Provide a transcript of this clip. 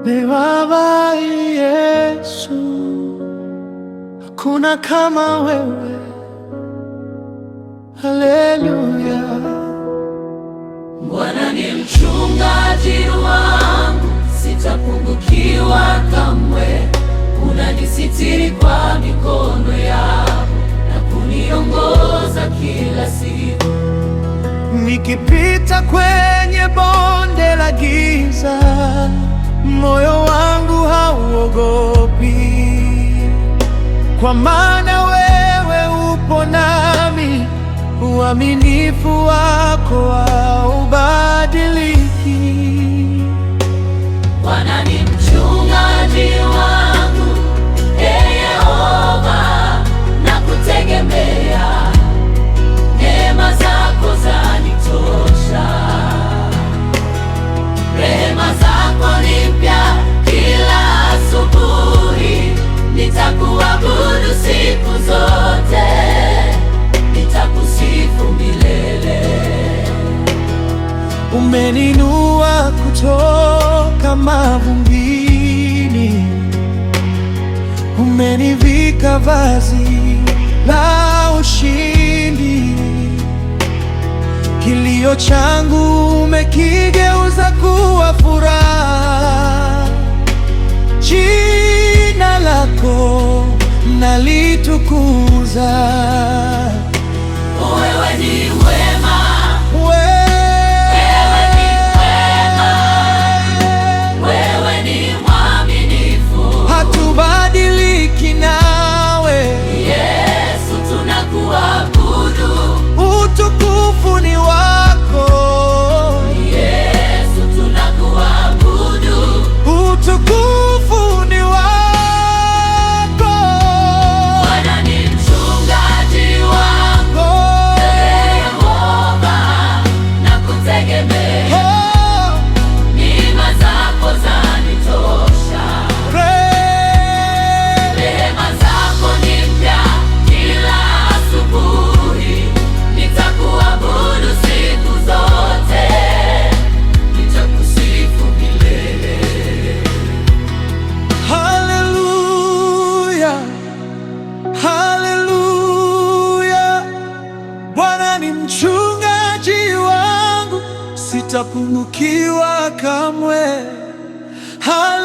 Baba Yesu, hakuna kama wewe. Haleluya. Bwana ni mchungaji wangu, sitapungukiwa kamwe. Unanisitiri kwa mikono yako na kuniongoza kila siku. Nikipita kwenye bonde la giza, moyo wangu hauogopi, kwa maana wewe upo nami. Uaminifu wako haubadiliki. Bwana ni mchungaji wangu, Yehova, nakutegemea. Neema zako zanitosha, rehema zako ni mpya kila asubuhi. Nitakuabudu siku zote, nitakusifu milele. Umeninua kutoka mavumbini, umenivika vazi la ushindi. Kilio changu umekigeuza kuwa furaha. Jina lako nalitukuza. Wewe ni wema, wewe ni mwaminifu, hatubadiliki nawe. Yesu, tunakuabudu. Utukufu ni wako. Yesu, tunakuabudu. Utukufu ni wako. Bwana ni mchungaji wangu, Yehova, nakutegemea. Neema zako zanitosha, rehema zako ni mpya kila asubuhi. Nitakuabudu siku zote, nitakusifu milele. Haleluya, haleluya. Bwana ni mchungaji wangu, sitapungukiwa kamwe. Haleluya.